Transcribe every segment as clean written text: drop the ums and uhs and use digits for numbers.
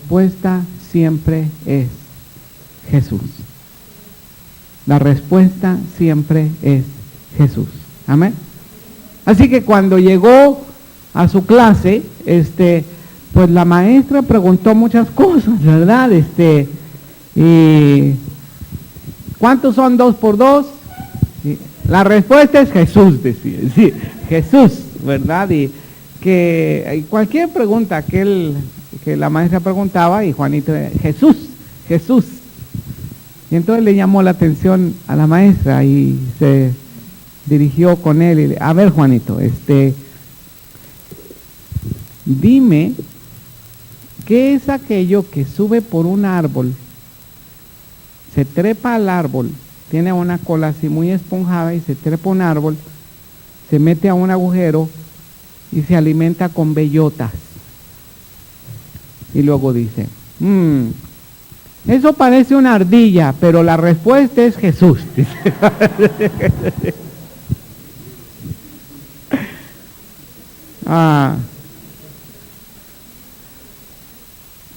respuesta siempre es Jesús. La respuesta siempre es Jesús. Amén. Así que cuando llegó a su clase, pues la maestra preguntó muchas cosas, ¿verdad? Y ¿cuántos son 2 por 2? La respuesta es Jesús, decía. Sí, Jesús, ¿verdad? Y cualquier pregunta que la maestra preguntaba, y Juanito, Jesús, Jesús. Y entonces le llamó la atención a la maestra y se dirigió con él y a ver, Juanito, dime, ¿qué es aquello que sube por un árbol, se trepa al árbol, tiene una cola así muy esponjada y se trepa a un árbol, se mete a un agujero y se alimenta con bellotas? Y luego dice, eso parece una ardilla, pero la respuesta es Jesús.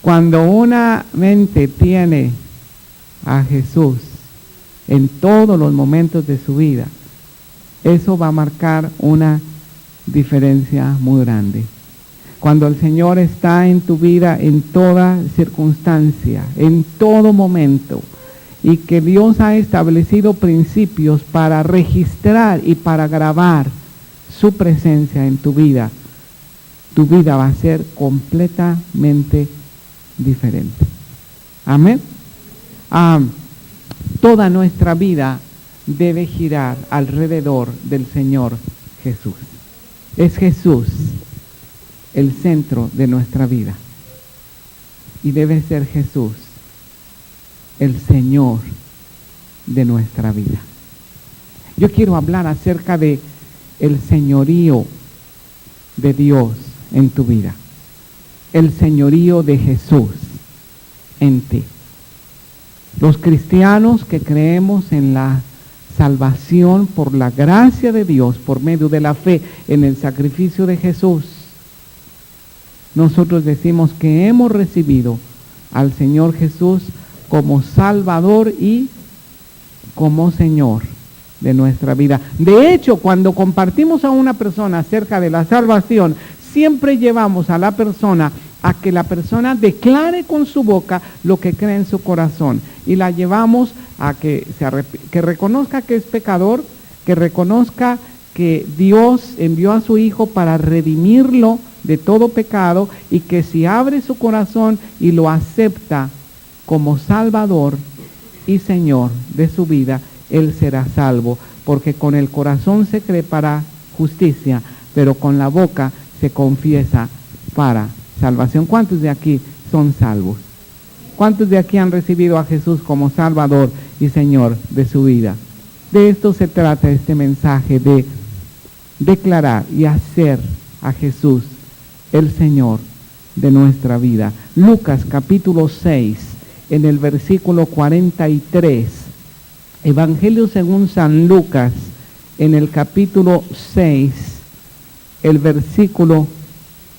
Cuando una mente tiene a Jesús en todos los momentos de su vida, eso va a marcar una diferencia muy grande. Cuando el Señor está en tu vida en toda circunstancia, en todo momento, y que Dios ha establecido principios para registrar y para grabar su presencia en tu vida va a ser completamente diferente. Amén. Toda nuestra vida debe girar alrededor del Señor Jesús. Es Jesús el centro de nuestra vida. Y debe ser Jesús el Señor de nuestra vida. Yo quiero hablar acerca de el señorío de Dios en tu vida. El señorío de Jesús en ti. Los cristianos que creemos en la salvación por la gracia de Dios, por medio de la fe en el sacrificio de Jesús, nosotros decimos que hemos recibido al Señor Jesús como Salvador y como Señor de nuestra vida. De hecho, cuando compartimos a una persona acerca de la salvación, siempre llevamos a la persona a que la persona declare con su boca lo que cree en su corazón, y la llevamos a que reconozca que es pecador, que reconozca que Dios envió a su Hijo para redimirlo de todo pecado, y que si abre su corazón y lo acepta como Salvador y Señor de su vida, él será salvo, porque con el corazón se cree para justicia, pero con la boca se confiesa para salvación. ¿Cuántos de aquí son salvos? ¿Cuántos de aquí han recibido a Jesús como Salvador y Señor de su vida? De esto se trata este mensaje, de declarar y hacer a Jesús el Señor de nuestra vida. Lucas capítulo 6, en el versículo 43. Evangelio según San Lucas, en el capítulo 6, el versículo,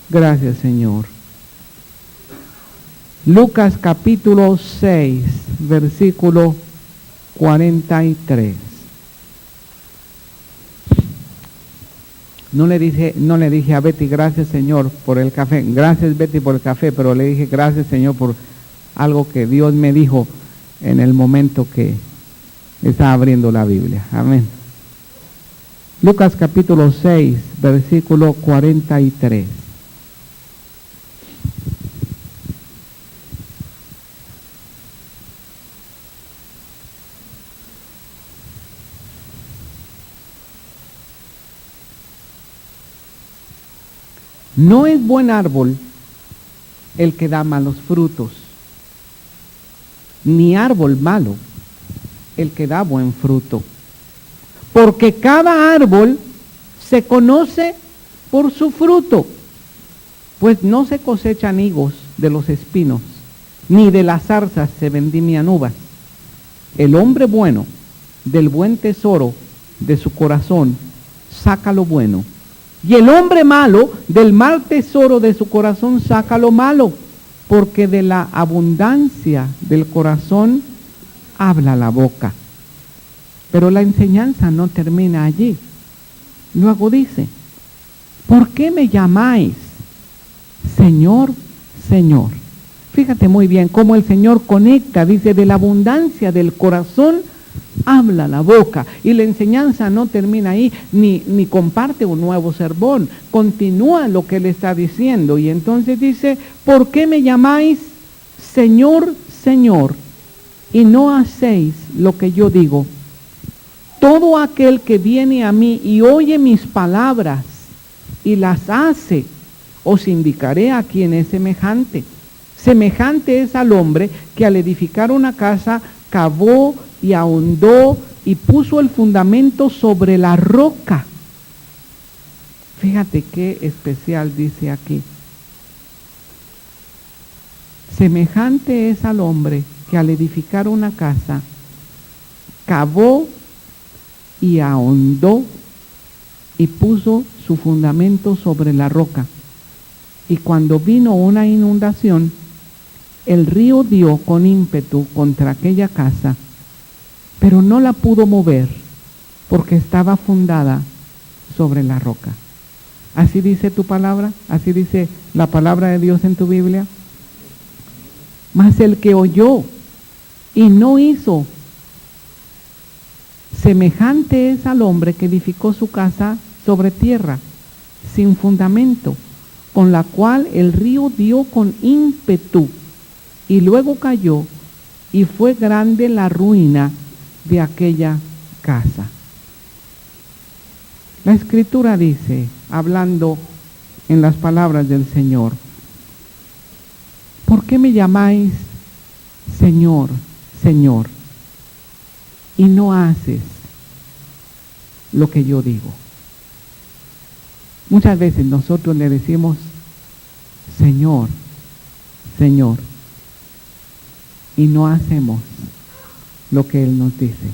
gracias Señor. Lucas capítulo 6, versículo 43. No le dije a Betty, gracias Señor por el café, gracias Betty por el café, pero le dije gracias Señor por algo que Dios me dijo en el momento que estaba abriendo la Biblia. Amén. Lucas capítulo 6, versículo 43. No es buen árbol el que da malos frutos, ni árbol malo el que da buen fruto. Porque cada árbol se conoce por su fruto, pues no se cosechan higos de los espinos, ni de las zarzas se vendimian uvas. El hombre bueno del buen tesoro de su corazón saca lo bueno, y el hombre malo del mal tesoro de su corazón saca lo malo, porque de la abundancia del corazón habla la boca. Pero la enseñanza no termina allí. Luego dice, ¿por qué me llamáis Señor, Señor? Fíjate muy bien cómo el Señor conecta, dice, de la abundancia del corazón habla la boca. Y la enseñanza no termina ahí, ni comparte un nuevo sermón, continúa lo que él está diciendo. Y entonces dice, ¿por qué me llamáis Señor, Señor, y no hacéis lo que yo digo? Todo aquel que viene a mí y oye mis palabras y las hace, os indicaré a quién es semejante. Semejante es al hombre que al edificar una casa cavó y ahondó y puso el fundamento sobre la roca. Fíjate qué especial dice aquí. Semejante es al hombre que al edificar una casa cavó y ahondó y puso su fundamento sobre la roca. Y cuando vino una inundación, el río dio con ímpetu contra aquella casa, pero no la pudo mover porque estaba fundada sobre la roca. Así dice tu palabra, así dice la palabra de Dios en tu Biblia. Mas el que oyó y no hizo, semejante es al hombre que edificó su casa sobre tierra, sin fundamento, con la cual el río dio con ímpetu, y luego cayó, y fue grande la ruina de aquella casa. La Escritura dice, hablando en las palabras del Señor, ¿por qué me llamáis Señor, Señor, y no haces lo que yo digo? Muchas veces nosotros le decimos, Señor, Señor, y no hacemos lo que Él nos dice.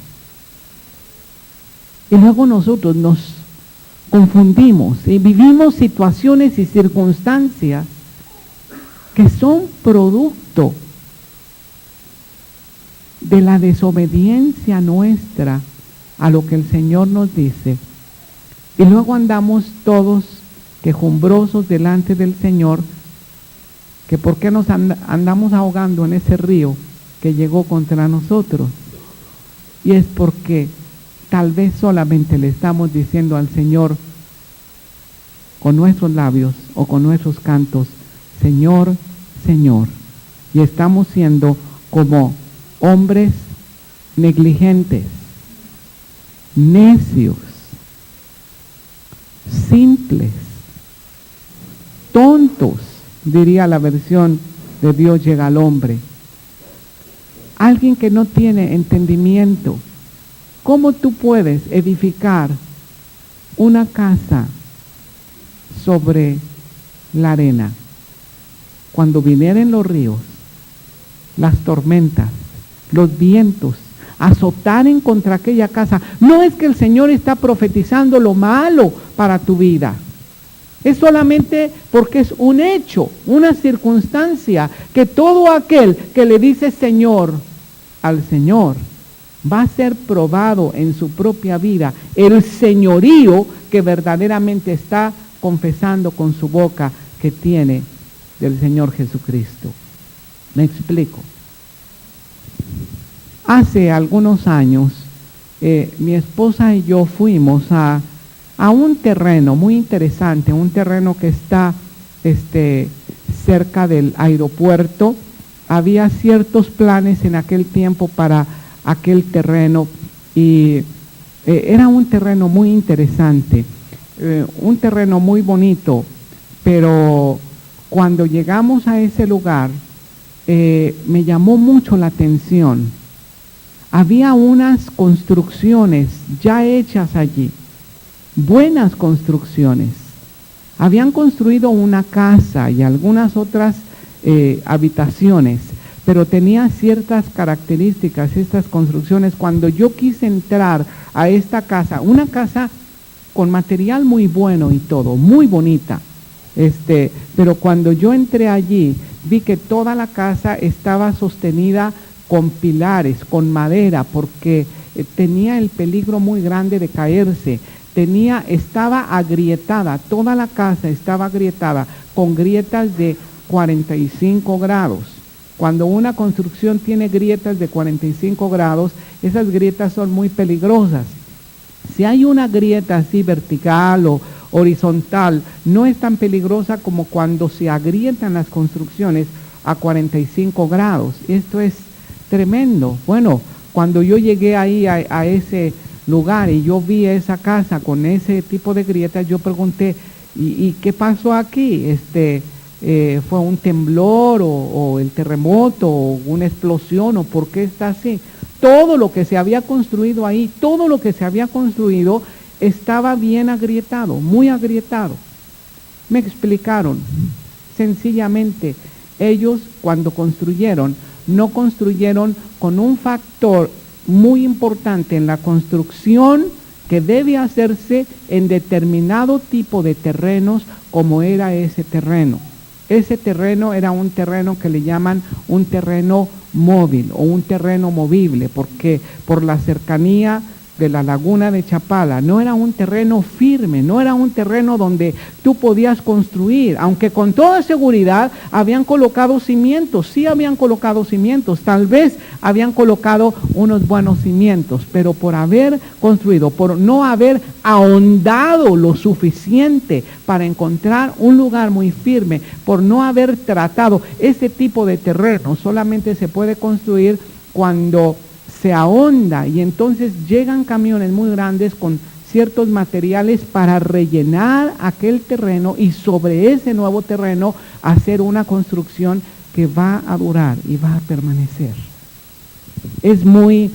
Y luego nosotros nos confundimos y vivimos situaciones y circunstancias que son producto de la desobediencia nuestra a lo que el Señor nos dice. Y luego andamos todos quejumbrosos delante del Señor, que por qué nos andamos ahogando en ese río que llegó contra nosotros. Y es porque tal vez solamente le estamos diciendo al Señor con nuestros labios o con nuestros cantos, Señor, Señor. Y estamos siendo como hombres negligentes, necios, simples, tontos, diría la versión de Dios llega al hombre. Alguien que no tiene entendimiento. ¿Cómo tú puedes edificar una casa sobre la arena? Cuando vinieren los ríos, las tormentas, los vientos, azotaren contra aquella casa, no es que el Señor está profetizando lo malo para tu vida. Es solamente porque es un hecho, una circunstancia, que todo aquel que le dice Señor al Señor va a ser probado en su propia vida el señorío que verdaderamente está confesando con su boca que tiene del Señor Jesucristo. Me explico. Hace algunos años, mi esposa y yo fuimos a un terreno muy interesante, un terreno que está cerca del aeropuerto. Había ciertos planes en aquel tiempo para aquel terreno y era un terreno muy interesante, un terreno muy bonito, pero cuando llegamos a ese lugar me llamó mucho la atención. Había unas construcciones ya hechas allí, buenas construcciones. Habían construido una casa y algunas otras habitaciones, pero tenía ciertas características estas construcciones. Cuando yo quise entrar a esta casa, una casa con material muy bueno y todo, muy bonita, Pero cuando yo entré allí, vi que toda la casa estaba sostenida con pilares, con madera, porque tenía el peligro muy grande de caerse. Estaba agrietada, toda la casa estaba agrietada, con grietas de 45 grados. Cuando una construcción tiene grietas de 45 grados, esas grietas son muy peligrosas. Si hay una grieta así vertical o horizontal, no es tan peligrosa como cuando se agrietan las construcciones a 45 grados. Esto es tremendo. Bueno, cuando yo llegué ahí a ese lugar y yo vi esa casa con ese tipo de grietas, yo pregunté, ¿y qué pasó aquí? ¿Fue un temblor o el terremoto o una explosión o por qué está así? Todo lo que se había construido ahí, todo lo que se había construido estaba bien agrietado, muy agrietado. Me explicaron, sencillamente, ellos cuando construyeron, no construyeron con un factor muy importante en la construcción que debe hacerse en determinado tipo de terrenos como era ese terreno. Ese terreno era un terreno que le llaman un terreno móvil o un terreno movible, porque por la cercanía de la laguna de Chapala, no era un terreno firme, no era un terreno donde tú podías construir, aunque con toda seguridad habían colocado cimientos, sí habían colocado cimientos, tal vez habían colocado unos buenos cimientos, pero por haber construido, por no haber ahondado lo suficiente para encontrar un lugar muy firme, por no haber tratado ese tipo de terreno, solamente se puede construir cuando se ahonda y entonces llegan camiones muy grandes con ciertos materiales para rellenar aquel terreno y sobre ese nuevo terreno hacer una construcción que va a durar y va a permanecer. Es muy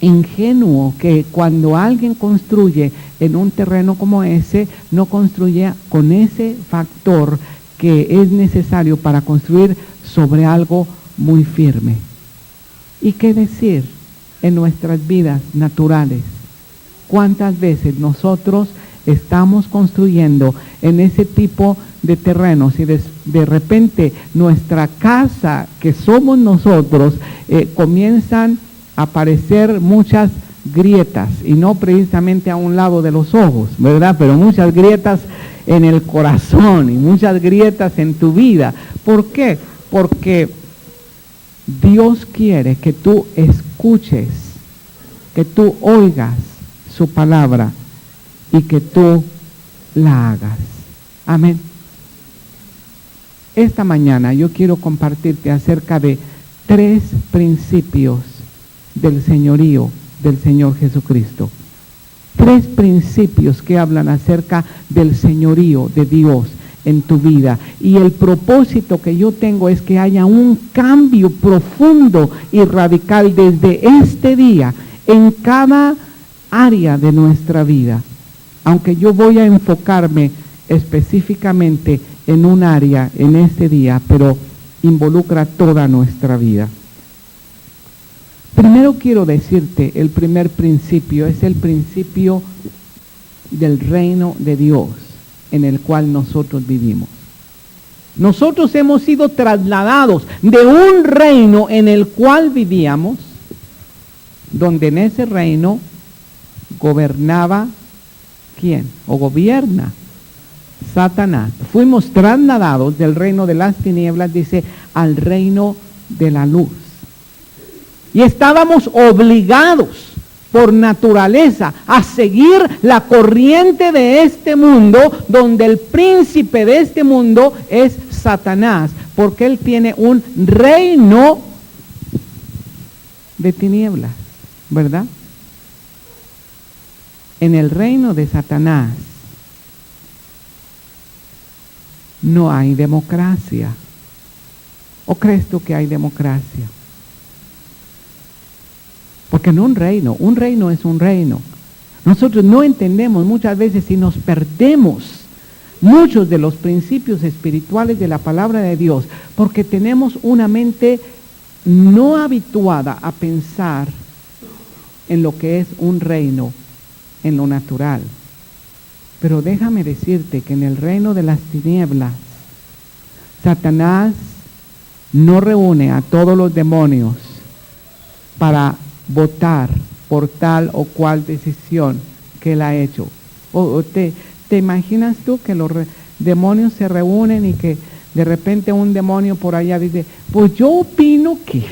ingenuo que cuando alguien construye en un terreno como ese, no construye con ese factor que es necesario para construir sobre algo muy firme. ¿Y qué decir en nuestras vidas naturales? ¿Cuántas veces nosotros estamos construyendo en ese tipo de terrenos y de repente nuestra casa, que somos nosotros, comienzan a aparecer muchas grietas, y no precisamente a un lado de los ojos, ¿verdad? Pero muchas grietas en el corazón y muchas grietas en tu vida. ¿Por qué? Porque Dios quiere que tú escuches, que tú oigas su palabra y que tú la hagas. Amén. Esta mañana yo quiero compartirte acerca de 3 principios del señorío del Señor Jesucristo. 3 principios que hablan acerca del señorío de Dios en tu vida. Y el propósito que yo tengo es que haya un cambio profundo y radical desde este día en cada área de nuestra vida. Aunque yo voy a enfocarme específicamente en un área en este día, pero involucra toda nuestra vida. Primero quiero decirte, el primer principio es el principio del reino de Dios en el cual nosotros vivimos. Nosotros hemos sido trasladados de un reino en el cual vivíamos, donde en ese reino gobernaba ¿quién? O gobierna Satanás. Fuimos trasladados del reino de las tinieblas, dice, al reino de la luz. Y estábamos obligados por naturaleza a seguir la corriente de este mundo, donde el príncipe de este mundo es Satanás, porque él tiene un reino de tinieblas, ¿verdad? En el reino de Satanás no hay democracia. ¿O crees tú que hay democracia? Porque en un reino es un reino. Nosotros no entendemos muchas veces y nos perdemos muchos de los principios espirituales de la palabra de Dios, porque tenemos una mente no habituada a pensar en lo que es un reino en lo natural. Pero déjame decirte que en el reino de las tinieblas, Satanás no reúne a todos los demonios para votar por tal o cual decisión que él ha hecho. ¿Te imaginas tú que los demonios se reúnen y que de repente un demonio por allá dice, pues yo opino que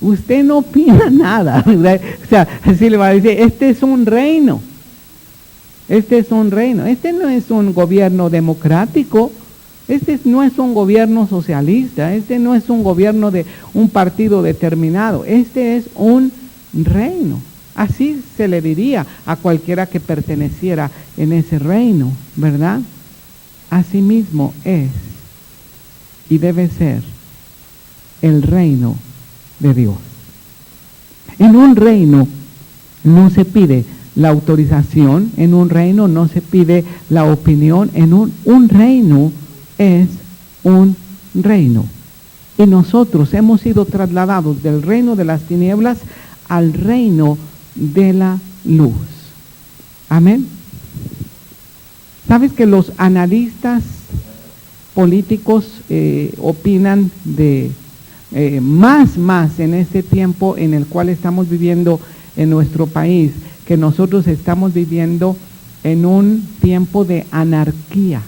usted no opina nada, ¿verdad? O sea, así le va a decir, este es un reino, este no es un gobierno democrático, este no es un gobierno socialista, este no es un gobierno de un partido determinado, este es un reino. Así se le diría a cualquiera que perteneciera en ese reino, ¿verdad? Así mismo es y debe ser el reino de Dios. En un reino no se pide la autorización, en un reino no se pide la opinión, en un reino es un reino. Y nosotros hemos sido trasladados del reino de las tinieblas al reino de la luz. Amén. ¿Sabes que los analistas políticos opinan de más en este tiempo en el cual estamos viviendo en nuestro país, que nosotros estamos viviendo en un tiempo de anarquía,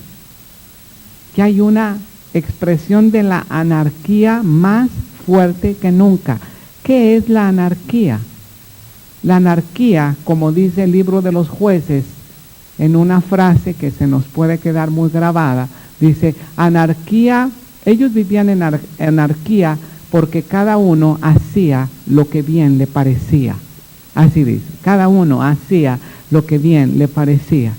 que hay una expresión de la anarquía más fuerte que nunca? ¿Qué es la anarquía? La anarquía, como dice el libro de los Jueces, en una frase que se nos puede quedar muy grabada, dice, anarquía, ellos vivían en anarquía porque cada uno hacía lo que bien le parecía. Así dice, cada uno hacía lo que bien le parecía.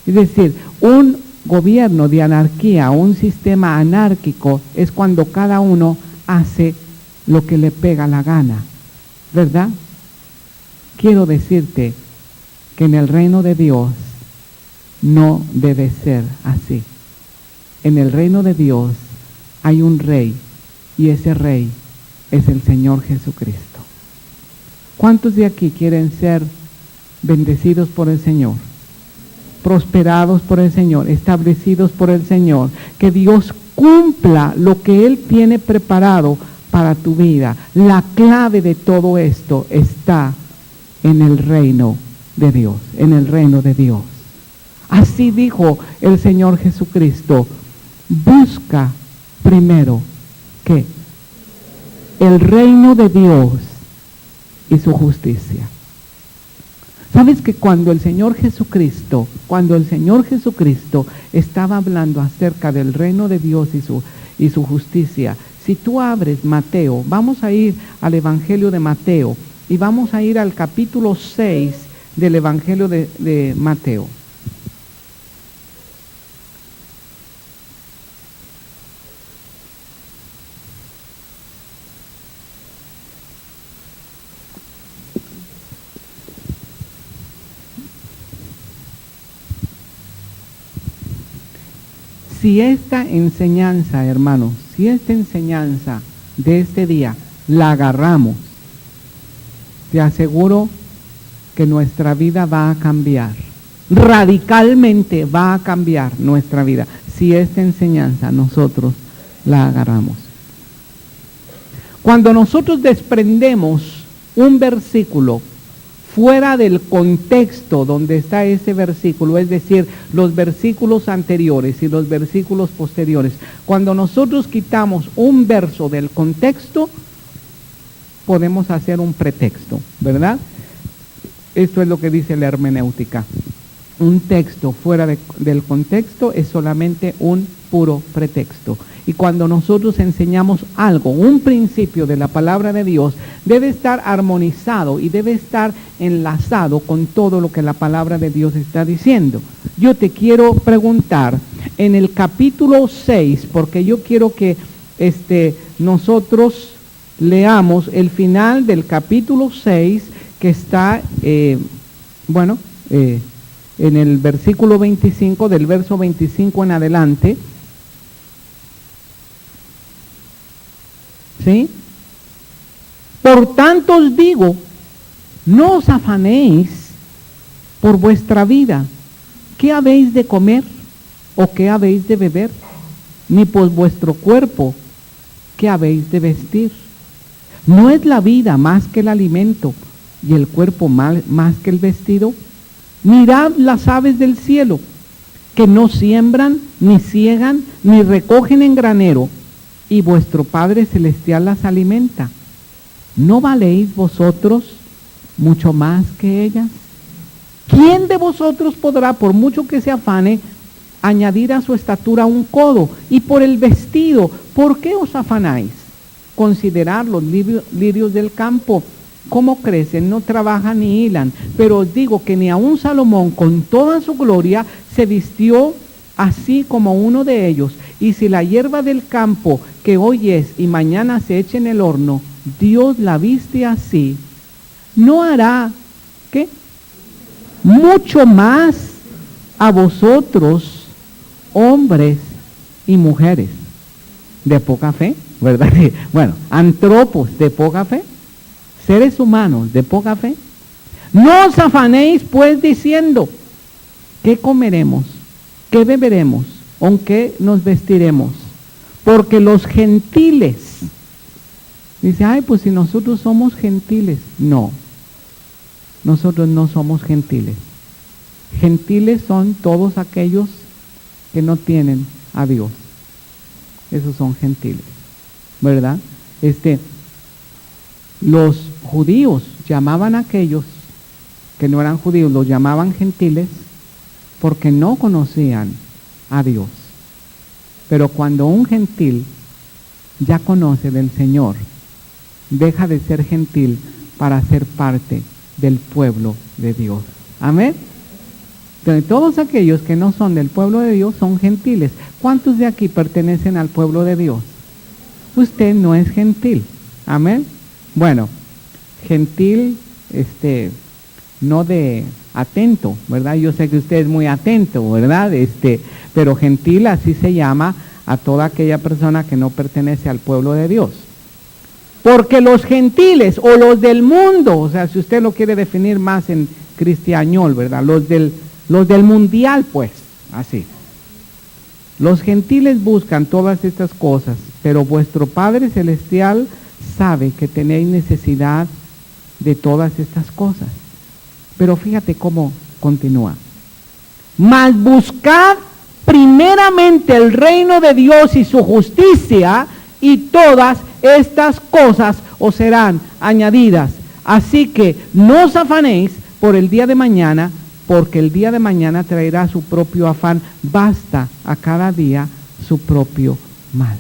Es decir, un gobierno de anarquía, un sistema anárquico, es cuando cada uno hace lo que le pega la gana, ¿verdad? Quiero decirte que en el reino de Dios no debe ser así. En el reino de Dios hay un rey y ese rey es el Señor Jesucristo. ¿Cuántos de aquí quieren ser bendecidos por el Señor? Prosperados por el Señor, establecidos por el Señor, que Dios cumpla lo que Él tiene preparado para tu vida. La clave de todo esto está en el reino de Dios, en el reino de Dios. Así dijo el Señor Jesucristo, busca primero, ¿qué? El reino de Dios y su justicia. ¿Sabes que cuando el Señor Jesucristo estaba hablando acerca del reino de Dios y su justicia, si tú abres Mateo, vamos a ir al Evangelio de Mateo y vamos a ir al capítulo 6 del Evangelio de Mateo. Si esta enseñanza, hermanos, si esta enseñanza de este día la agarramos, te aseguro que nuestra vida va a cambiar. Radicalmente va a cambiar nuestra vida si esta enseñanza nosotros la agarramos. Cuando nosotros desprendemos un versículo fuera del contexto donde está ese versículo, es decir, los versículos anteriores y los versículos posteriores, cuando nosotros quitamos un verso del contexto, podemos hacer un pretexto, ¿verdad? Esto es lo que dice la hermenéutica. Un texto fuera del contexto es solamente un puro pretexto. Y cuando nosotros enseñamos algo, un principio de la palabra de Dios, debe estar armonizado y debe estar enlazado con todo lo que la palabra de Dios está diciendo. Yo te quiero preguntar, en el capítulo 6, porque yo quiero que nosotros leamos el final del capítulo 6, que está, en el versículo 25, del verso 25 en adelante. ¿Sí? Por tanto os digo, no os afanéis por vuestra vida, ¿qué habéis de comer o qué habéis de beber? Ni por vuestro cuerpo, ¿qué habéis de vestir? ¿No es la vida más que el alimento y el cuerpo más que el vestido? Mirad las aves del cielo, que no siembran, ni ciegan, ni recogen en granero, y vuestro Padre Celestial las alimenta. ¿No valéis vosotros mucho más que ellas? ¿Quién de vosotros podrá, por mucho que se afane, añadir a su estatura un codo? Y por el vestido, ¿por qué os afanáis? Considerad los lirios del campo, cómo crecen, no trabajan ni hilan. Pero os digo que ni aun Salomón, con toda su gloria, se vistió así como uno de ellos. Y si la hierba del campo, que hoy es y mañana se echa en el horno, Dios la viste así, ¿no hará qué? Mucho más a vosotros, hombres y mujeres de poca fe, ¿verdad? Bueno, antropos de poca fe, seres humanos de poca fe. No os afanéis pues diciendo, ¿qué comeremos? ¿Qué beberemos? ¿Con qué nos vestiremos? Porque los gentiles, dice, ay, pues si nosotros somos gentiles. No, nosotros no somos gentiles. Gentiles son todos aquellos que no tienen a Dios. Esos son gentiles, ¿verdad? Los judíos llamaban a aquellos que no eran judíos, los llamaban gentiles porque no conocían a Dios. Pero cuando un gentil ya conoce del Señor, deja de ser gentil para ser parte del pueblo de Dios. Amén. Entonces, todos aquellos que no son del pueblo de Dios son gentiles. ¿Cuántos de aquí pertenecen al pueblo de Dios? Usted no es gentil. Amén. Bueno, gentil, no de atento, ¿verdad? Yo sé que usted es muy atento, ¿verdad? Pero gentil así se llama a toda aquella persona que no pertenece al pueblo de Dios. Porque los gentiles o los del mundo, o sea, si usted lo quiere definir más en cristiañol, ¿verdad? Los del mundial, pues, así. Los gentiles buscan todas estas cosas, pero vuestro Padre Celestial sabe que tenéis necesidad de todas estas cosas. Pero fíjate cómo continúa. Mas buscad primeramente el reino de Dios y su justicia, y todas estas cosas os serán añadidas. Así que no os afanéis por el día de mañana, porque el día de mañana traerá su propio afán. Basta a cada día su propio mal.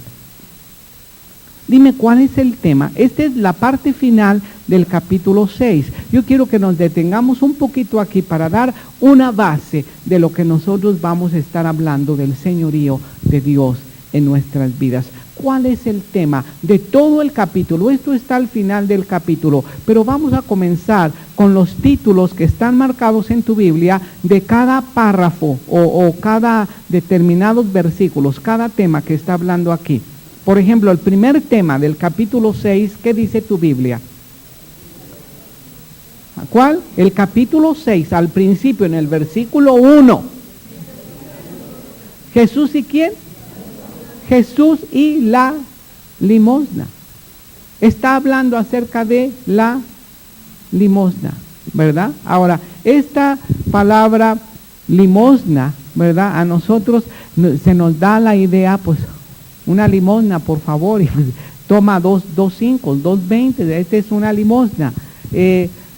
Dime, ¿cuál es el tema? Esta es la parte final del capítulo 6. Yo quiero que nos detengamos un poquito aquí para dar una base de lo que nosotros vamos a estar hablando del señorío de Dios en nuestras vidas. ¿Cuál es el tema de todo el capítulo? Esto está al final del capítulo, pero vamos a comenzar con los títulos que están marcados en tu Biblia de cada párrafo o cada determinados versículos, cada tema que está hablando aquí. Por ejemplo, el primer tema del capítulo 6, ¿qué dice tu Biblia? ¿Cuál? El capítulo 6, al principio, en el versículo 1. ¿Jesús y quién? Jesús y la limosna. Está hablando acerca de la limosna, ¿verdad? Ahora, esta palabra limosna, ¿verdad? A nosotros se nos da la idea, pues, una limosna, por favor, y pues, toma 2.5, 2.20, esta es una limosna.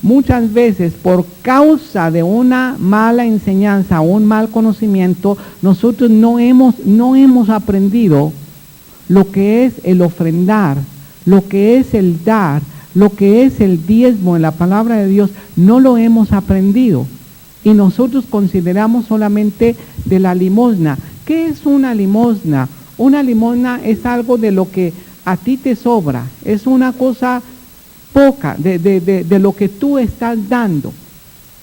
Muchas veces, por causa de una mala enseñanza o un mal conocimiento, nosotros no hemos aprendido lo que es el ofrendar, lo que es el dar, lo que es el diezmo en la palabra de Dios. No lo hemos aprendido y nosotros consideramos solamente de la limosna. ¿Qué es una limosna? Una limosna es algo de lo que a ti te sobra, es una cosa poca de lo que tú estás dando.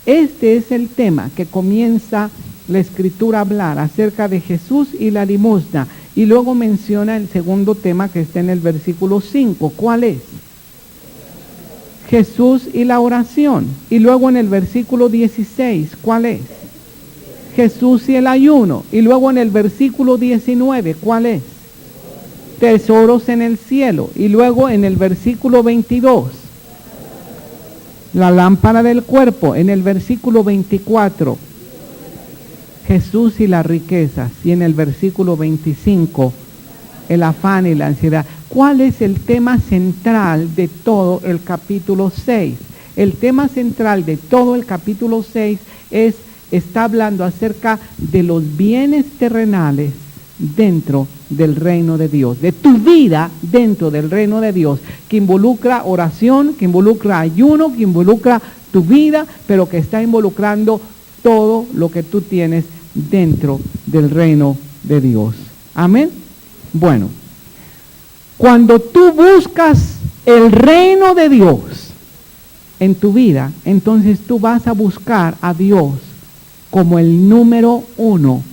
Este es el tema que comienza la Escritura a hablar acerca de Jesús y la limosna, y luego menciona el segundo tema que está en el versículo 5. ¿Cuál es? Jesús y la oración. Y luego en el versículo 16, ¿cuál es? Jesús y el ayuno. Y luego en el versículo 19, ¿cuál es? Tesoros en el cielo. Y luego en el versículo 22, la lámpara del cuerpo. En el versículo 24, Jesús y las riquezas. Y en el versículo 25, el afán y la ansiedad. ¿Cuál es el tema central de todo el capítulo 6? El tema central de todo el capítulo 6 está hablando acerca de los bienes terrenales dentro del reino de Dios, de tu vida dentro del reino de Dios, que involucra oración, que involucra ayuno, que involucra tu vida, pero que está involucrando todo lo que tú tienes dentro del reino de Dios. Amén. Bueno, cuando tú buscas el reino de Dios en tu vida, entonces tú vas a buscar a Dios como el número 1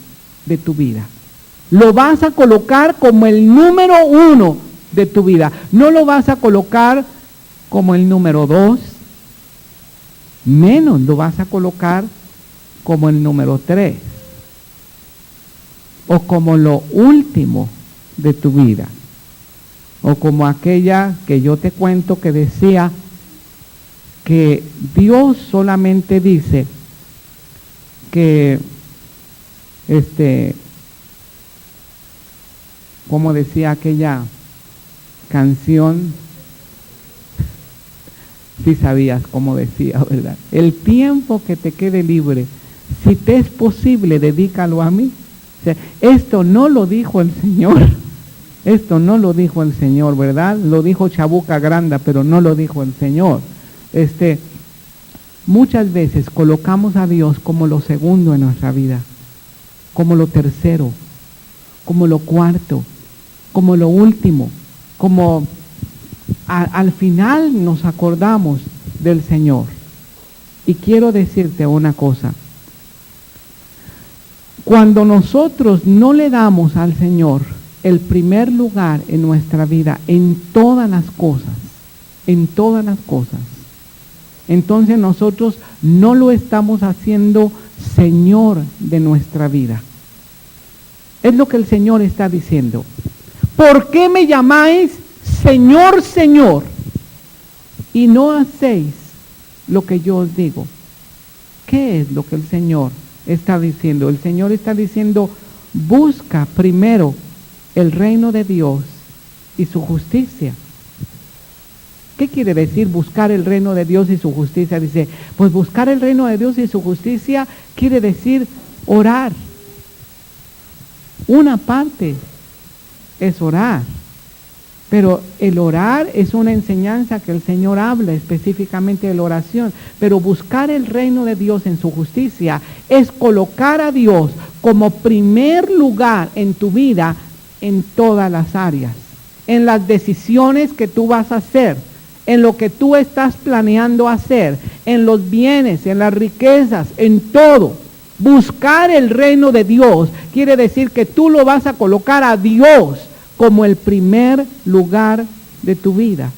de tu vida. Lo vas a colocar como el número 1 de tu vida. No lo vas a colocar como el número 2, menos lo vas a colocar como el número 3 o como lo último de tu vida, o como aquella que yo te cuento que decía que Dios solamente dice que como decía aquella canción, si sabías cómo decía, ¿verdad? El tiempo que te quede libre, si te es posible, dedícalo a mí. O sea, esto no lo dijo el Señor. Esto no lo dijo el Señor, ¿verdad? Lo dijo Chabuca Granda, pero no lo dijo el Señor. Muchas veces colocamos a Dios como lo segundo en nuestra vida, como lo tercero, como lo cuarto, como lo último, como al final nos acordamos del Señor. Y quiero decirte una cosa. Cuando nosotros no le damos al Señor el primer lugar en nuestra vida, en todas las cosas, entonces nosotros no lo estamos haciendo Señor de nuestra vida. Es lo que el Señor está diciendo. ¿Por qué me llamáis Señor, Señor, y no hacéis lo que yo os digo? ¿Qué es lo que el Señor está diciendo? El Señor está diciendo, busca primero el reino de Dios y su justicia. ¿Qué quiere decir buscar el reino de Dios y su justicia? Dice, pues buscar el reino de Dios y su justicia quiere decir orar. Una parte es orar, pero el orar es una enseñanza que el Señor habla específicamente de la oración, pero buscar el reino de Dios en su justicia es colocar a Dios como primer lugar en tu vida en todas las áreas, en las decisiones que tú vas a hacer, en lo que tú estás planeando hacer, en los bienes, en las riquezas, en todo. Buscar el reino de Dios quiere decir que tú lo vas a colocar a Dios como el primer lugar de tu vida.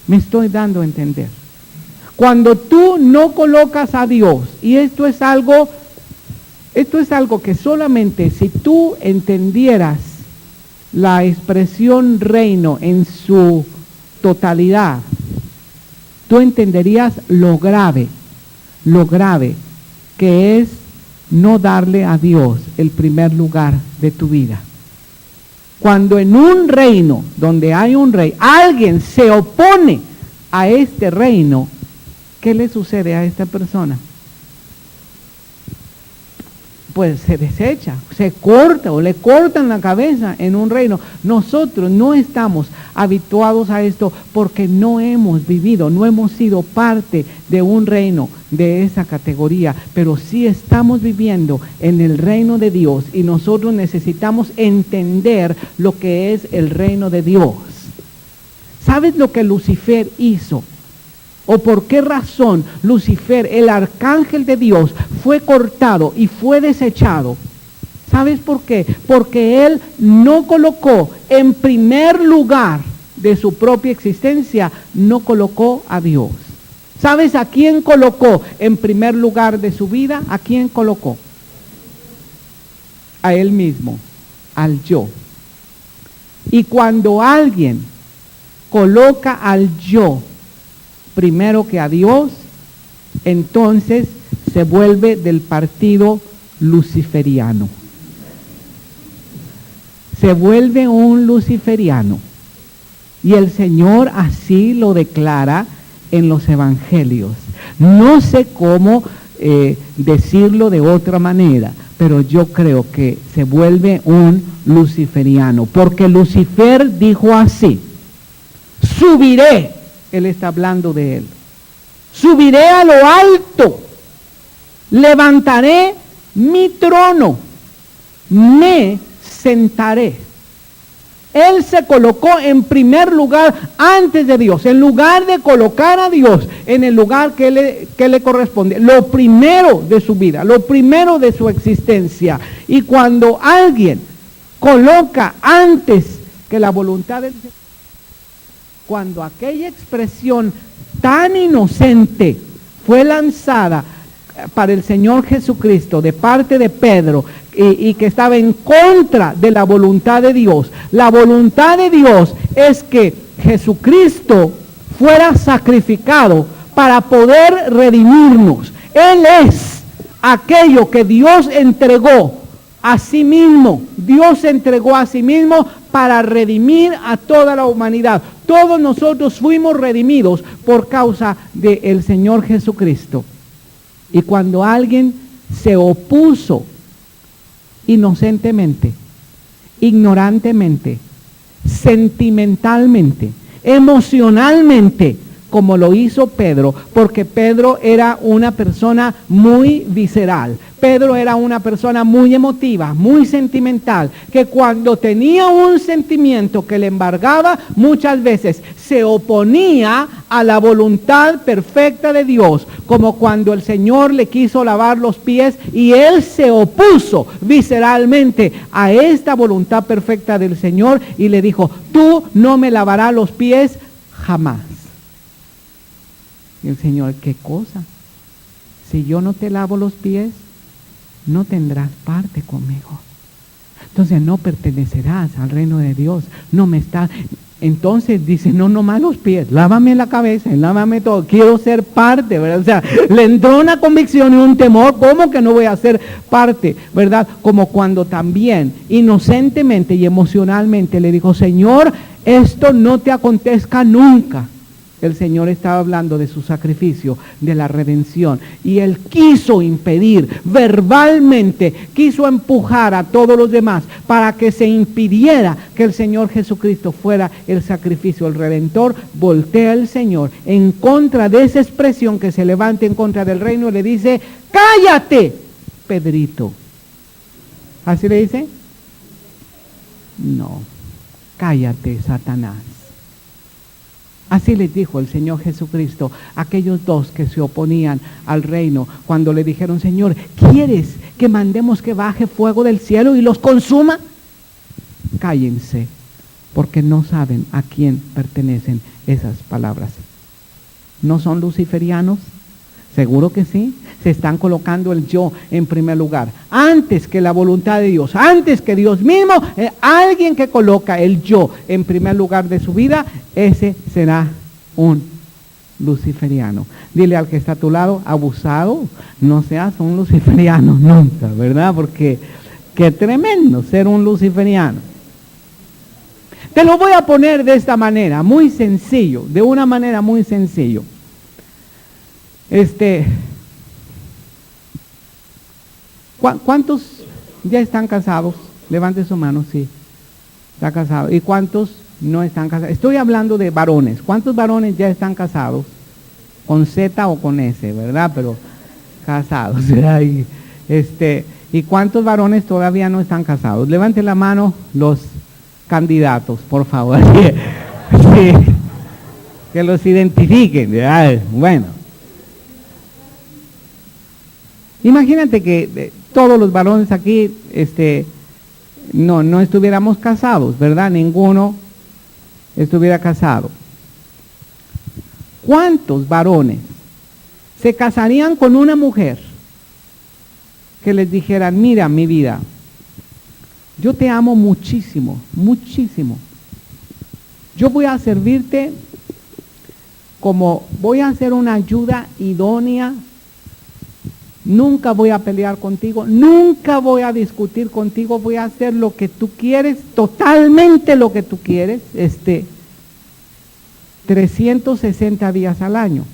Me estoy dando a entender. Cuando tú no colocas a Dios, y esto es algo que solamente si tú entendieras la expresión reino en su totalidad, tú entenderías lo grave que es no darle a Dios el primer lugar de tu vida. Cuando en un reino donde hay un rey, alguien se opone a este reino, ¿qué le sucede a esta persona? Pues se desecha, se corta o le cortan la cabeza en un reino. Nosotros no estamos habituados a esto porque no hemos vivido, no hemos sido parte de un reino de esa categoría, pero sí estamos viviendo en el reino de Dios y nosotros necesitamos entender lo que es el reino de Dios. ¿Sabes lo que Lucifer hizo? ¿O por qué razón Lucifer, el arcángel de Dios, fue cortado y fue desechado? ¿Sabes por qué? Porque él no colocó en primer lugar de su propia existencia, no colocó a Dios. ¿Sabes a quién colocó en primer lugar de su vida? ¿A quién colocó? a él mismo, al yo. Y cuando alguien coloca al yo primero que a Dios, entonces se vuelve del partido luciferiano. Se vuelve un luciferiano. Y el Señor así lo declara en los evangelios. No sé cómo decirlo de otra manera, pero yo creo que se vuelve un luciferiano, porque Lucifer dijo así: subiré, él está hablando de él, subiré a lo alto, levantaré mi trono, me sentaré. Él se colocó en primer lugar antes de Dios, en lugar de colocar a Dios en el lugar que le corresponde, lo primero de su vida, lo primero de su existencia. Y cuando alguien coloca antes que la voluntad de Dios, cuando aquella expresión tan inocente fue lanzada para el Señor Jesucristo de parte de Pedro, y que estaba en contra de la voluntad de Dios. La voluntad de Dios es que Jesucristo fuera sacrificado para poder redimirnos. Él es aquello que Dios entregó a sí mismo. Dios entregó a sí mismo para redimir a toda la humanidad. Todos nosotros fuimos redimidos por causa del Señor Jesucristo. Y cuando alguien se opuso inocentemente, ignorantemente, sentimentalmente, emocionalmente, como lo hizo Pedro, porque Pedro era una persona muy visceral. Pedro era una persona muy emotiva, muy sentimental, que cuando tenía un sentimiento que le embargaba, muchas veces se oponía a la voluntad perfecta de Dios, como cuando el Señor le quiso lavar los pies y él se opuso visceralmente a esta voluntad perfecta del Señor y le dijo: tú no me lavarás los pies jamás. Y el Señor: ¿qué cosa? Si yo no te lavo los pies, no tendrás parte conmigo. Entonces no pertenecerás al reino de Dios. No me está. Entonces dice: no nomás los pies, lávame la cabeza, lávame todo. Quiero ser parte, ¿verdad? O sea, le entró una convicción y un temor. ¿Cómo que no voy a ser parte, verdad? Como cuando también inocentemente y emocionalmente le dijo: Señor, esto no te acontezca nunca. El Señor estaba hablando de su sacrificio, de la redención, y él quiso impedir, verbalmente quiso empujar a todos los demás para que se impidiera que el Señor Jesucristo fuera el sacrificio, el redentor. Voltea el Señor en contra de esa expresión que se levanta en contra del reino y le dice: cállate, Pedrito. ¿Así le dice? No, cállate, Satanás. Así les dijo el Señor Jesucristo a aquellos dos que se oponían al reino, cuando le dijeron: Señor, ¿quieres que mandemos que baje fuego del cielo y los consuma? Cállense, porque no saben a quién pertenecen esas palabras. ¿No son luciferianos? Seguro que sí. Se están colocando el yo en primer lugar, antes que la voluntad de Dios, antes que Dios mismo. Alguien que coloca el yo en primer lugar de su vida, ese será un luciferiano. Dile al que está a tu lado: abusado, no seas un luciferiano nunca, ¿verdad? Porque qué tremendo ser un luciferiano. Te lo voy a poner de esta manera, muy sencillo, de una manera muy sencillo. ¿Cuántos ya están casados? Levante su mano, sí. Está casado. ¿Y cuántos no están casados? Estoy hablando de varones. ¿Cuántos varones ya están casados? Con Z o con S, ¿verdad? Pero casados. ¿Y cuántos varones todavía no están casados? Levante la mano los candidatos, por favor. Sí. Que los identifiquen. Bueno. Imagínate que todos los varones aquí no estuviéramos casados, ¿verdad? Ninguno estuviera casado. ¿Cuántos varones se casarían con una mujer que les dijeran: mira, mi vida, yo te amo muchísimo, muchísimo. Yo voy a servirte como voy a hacer una ayuda idónea. Nunca voy a pelear contigo, nunca voy a discutir contigo, voy a hacer lo que tú quieres, totalmente lo que tú quieres, 360 días al año.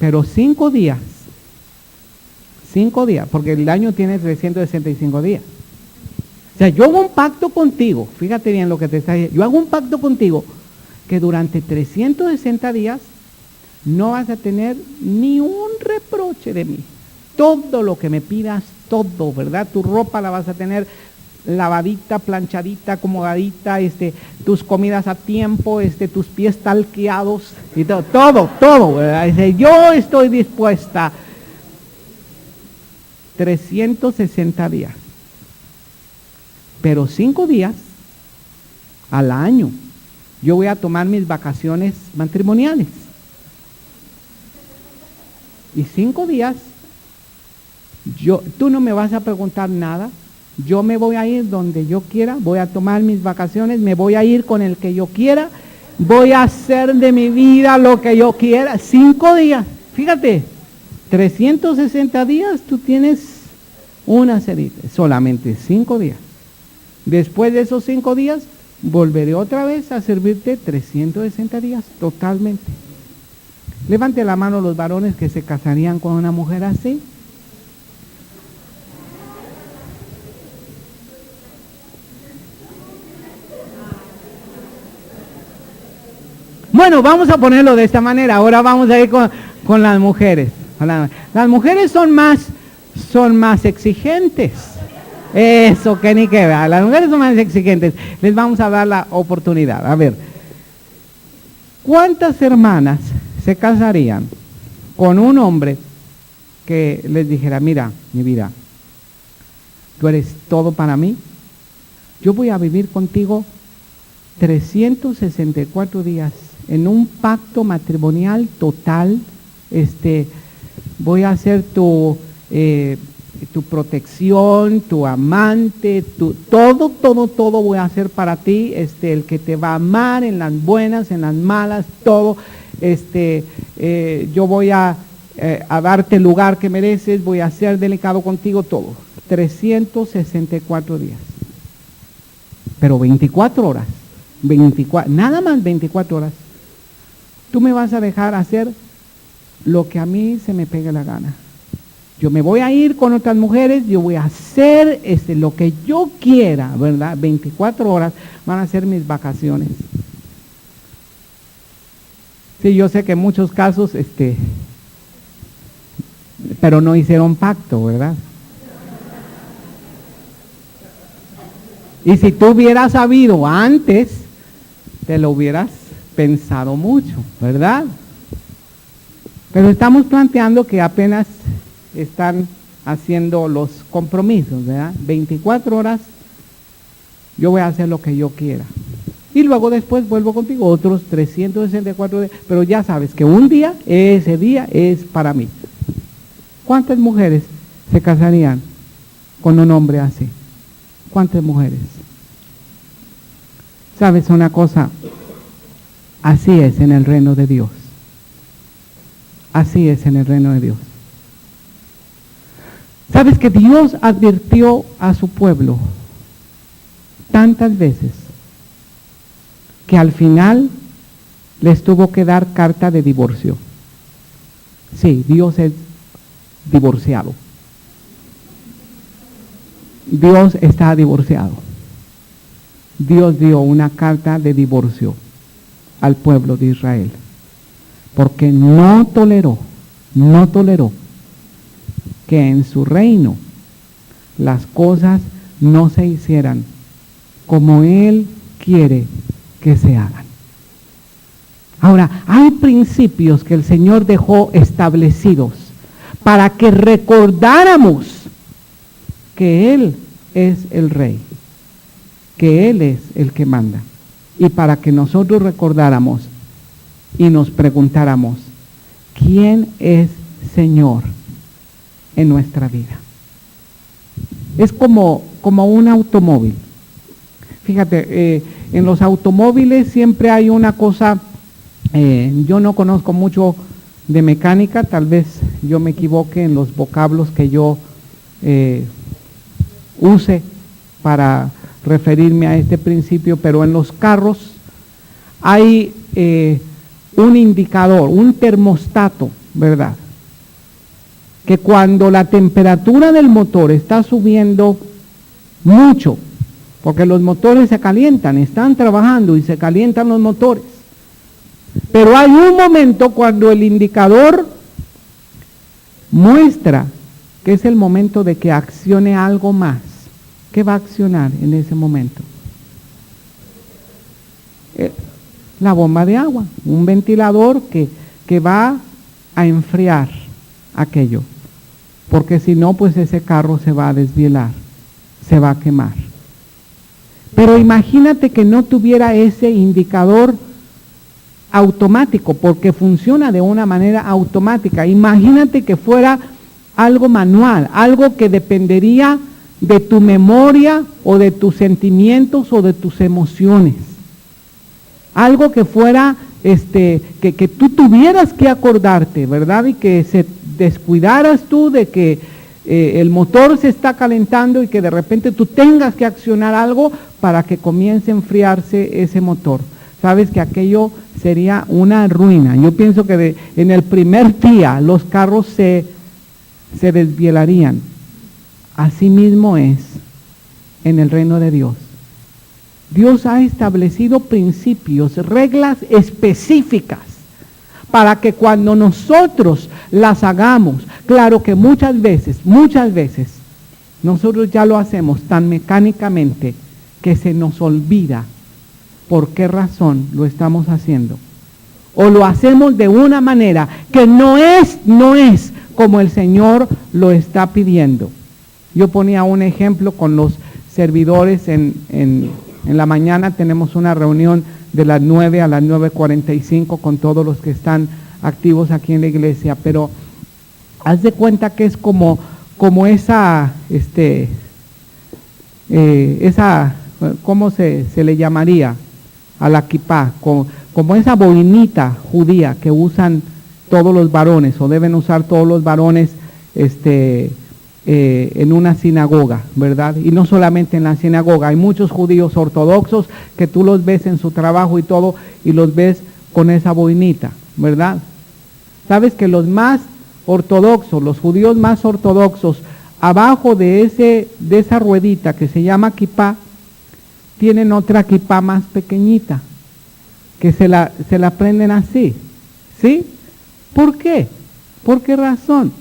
Pero 5 días, porque el año tiene 365 días. O sea, yo hago un pacto contigo, fíjate bien lo que te está diciendo, yo hago un pacto contigo que durante 360 días no vas a tener ni un reproche de mí. Todo lo que me pidas, todo, ¿verdad? Tu ropa la vas a tener lavadita, planchadita, acomodadita, tus comidas a tiempo, tus pies talqueados, y todo, ¿verdad? Yo estoy dispuesta. 360 días. Pero 5 días al año yo voy a tomar mis vacaciones matrimoniales. Y 5 días, tú no me vas a preguntar nada, yo me voy a ir donde yo quiera, voy a tomar mis vacaciones, me voy a ir con el que yo quiera, voy a hacer de mi vida lo que yo quiera. 5 días, fíjate, 360 días tú tienes una serie, solamente 5 días. Después de esos 5 días, volveré otra vez a servirte 360 días totalmente. Levante la mano los varones que se casarían con una mujer así. Bueno, vamos a ponerlo de esta manera. Ahora vamos a ir con las mujeres. Las mujeres son más exigentes. Eso, que ni que vea. Las mujeres son más exigentes. Les vamos a dar la oportunidad. A ver, ¿cuántas hermanas se casarían con un hombre que les dijera, mira, mi vida, tú eres todo para mí, yo voy a vivir contigo 364 días en un pacto matrimonial total, voy a ser tu protección, tu amante, todo voy a hacer para ti, el que te va a amar en las buenas, en las malas, todo. Yo voy a darte el lugar que mereces, voy a ser delicado contigo, todo. 364 días. Pero 24 horas, nada más 24 horas. Tú me vas a dejar hacer lo que a mí se me pegue la gana. Yo me voy a ir con otras mujeres, yo voy a hacer lo que yo quiera, ¿verdad? 24 horas van a ser mis vacaciones. Sí, yo sé que en muchos casos, pero no hicieron pacto, ¿verdad? Y si tú hubieras sabido antes, te lo hubieras pensado mucho, ¿verdad? Pero estamos planteando que apenas están haciendo los compromisos, ¿verdad? 24 horas, yo voy a hacer lo que yo quiera. Y luego después vuelvo contigo otros 364 días, pero ya sabes que un día, ese día es para mí. ¿Cuántas mujeres se casarían con un hombre así? ¿Cuántas mujeres? ¿Sabes una cosa? Así es en el reino de Dios. Así es en el reino de Dios. ¿Sabes que Dios advirtió a su pueblo tantas veces que al final les tuvo que dar carta de divorcio? Sí, Dios es divorciado. Dios está divorciado. Dios dio una carta de divorcio al pueblo de Israel, porque no toleró que en su reino las cosas no se hicieran como Él quiere que se hagan. Ahora, hay principios que el Señor dejó establecidos para que recordáramos que Él es el Rey, que Él es el que manda, y para que nosotros recordáramos y nos preguntáramos, ¿quién es Señor en nuestra vida? Es como un automóvil. Fíjate, en los automóviles siempre hay una cosa, yo no conozco mucho de mecánica, tal vez yo me equivoque en los vocablos que yo use para referirme a este principio, pero en los carros hay un indicador, un termostato, ¿verdad? Que cuando la temperatura del motor está subiendo mucho, porque los motores se calientan, están trabajando y se calientan los motores, pero hay un momento cuando el indicador muestra que es el momento de que accione algo más. ¿Qué va a accionar en ese momento? La bomba de agua, un ventilador que va a enfriar aquello, porque si no, pues ese carro se va a desvielar, se va a quemar. Pero imagínate que no tuviera ese indicador automático, porque funciona de una manera automática. Imagínate que fuera algo manual, algo que dependería de tu memoria o de tus sentimientos o de tus emociones. Algo que fuera, que tú tuvieras que acordarte, ¿verdad? Y que se descuidaras tú de que el motor se está calentando y que de repente tú tengas que accionar algo para que comience a enfriarse ese motor. Sabes que aquello sería una ruina. Yo pienso que en el primer día los carros se desvielarían. Así mismo es en el reino de Dios. Dios ha establecido principios, reglas específicas para que cuando nosotros las hagamos, claro que muchas veces, nosotros ya lo hacemos tan mecánicamente que se nos olvida por qué razón lo estamos haciendo. O lo hacemos de una manera que no es como el Señor lo está pidiendo. Yo ponía un ejemplo con los servidores en la mañana. Tenemos una reunión de las 9 a las 9:45 con todos los que están activos aquí en la iglesia, pero haz de cuenta que es como esa, ¿cómo se le llamaría? A la kipá, como esa boinita judía que usan todos los varones, o deben usar todos los varones, en una sinagoga, ¿verdad? Y no solamente en la sinagoga, hay muchos judíos ortodoxos que tú los ves en su trabajo y todo, y los ves con esa boinita, ¿verdad? Sabes que los más ortodoxos, los judíos más ortodoxos, abajo de esa ruedita que se llama kipá, tienen otra kipá más pequeñita, que se la prenden así, ¿sí? ¿Por qué? ¿Por qué razón?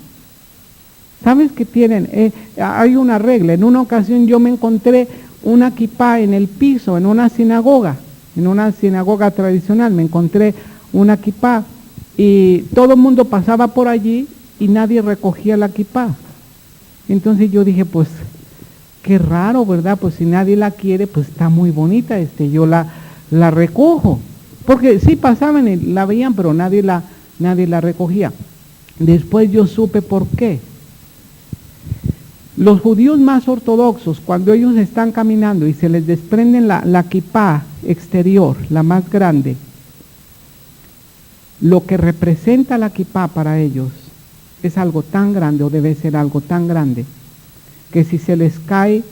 ¿Sabes qué tienen? Hay una regla. En una ocasión yo me encontré una kipá en el piso, en una sinagoga tradicional, me encontré una kipá y todo el mundo pasaba por allí y nadie recogía la kipá. Entonces yo dije, pues, qué raro, ¿verdad? Pues si nadie la quiere, pues está muy bonita, yo la recojo. Porque sí pasaban y la veían, pero nadie la recogía. Después yo supe por qué. Los judíos más ortodoxos, cuando ellos están caminando y se les desprenden la kipá exterior, la más grande, lo que representa la kipá para ellos es algo tan grande, o debe ser algo tan grande, que si se les cae,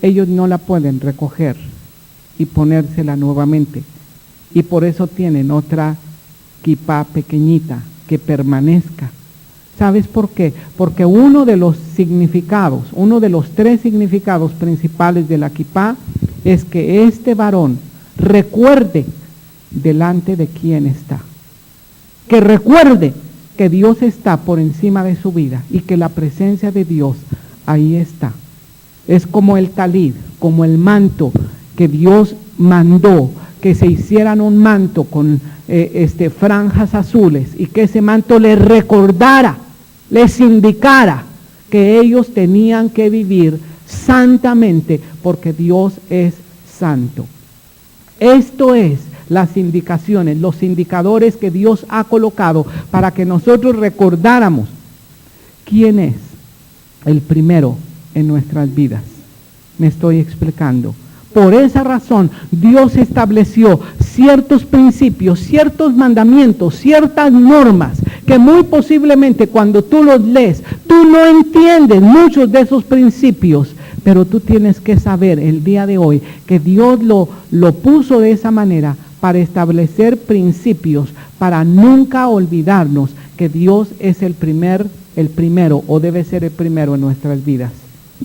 ellos no la pueden recoger y ponérsela nuevamente. Y por eso tienen otra kipá pequeñita que permanezca. ¿Sabes por qué? Porque uno de los 3 significados principales de la kipá es que este varón recuerde delante de quién está. Que recuerde que Dios está por encima de su vida y que la presencia de Dios ahí está. Es como el talid, como el manto que Dios mandó que se hicieran un manto con franjas azules, y que ese manto les recordara, les indicara que ellos tenían que vivir santamente porque Dios es santo. Esto es las indicaciones, los indicadores que Dios ha colocado para que nosotros recordáramos quién es el primero en nuestras vidas. Me estoy explicando. Por esa razón, Dios estableció ciertos principios, ciertos mandamientos, ciertas normas, que muy posiblemente cuando tú los lees, tú no entiendes muchos de esos principios, pero tú tienes que saber el día de hoy que Dios lo puso de esa manera para establecer principios, para nunca olvidarnos que Dios es el primero, o debe ser el primero en nuestras vidas.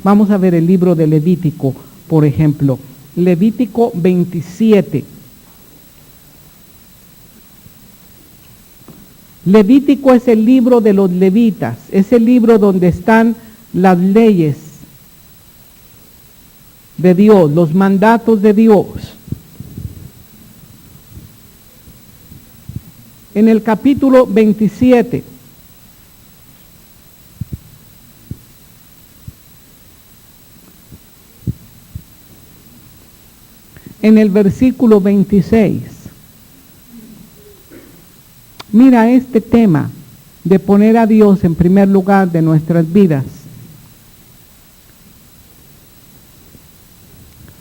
Vamos a ver el libro de Levítico, por ejemplo. Levítico 27. Levítico es el libro de los levitas, es el libro donde están las leyes de Dios, los mandatos de Dios. En el capítulo 27, en el versículo 26, mira este tema de poner a Dios en primer lugar de nuestras vidas.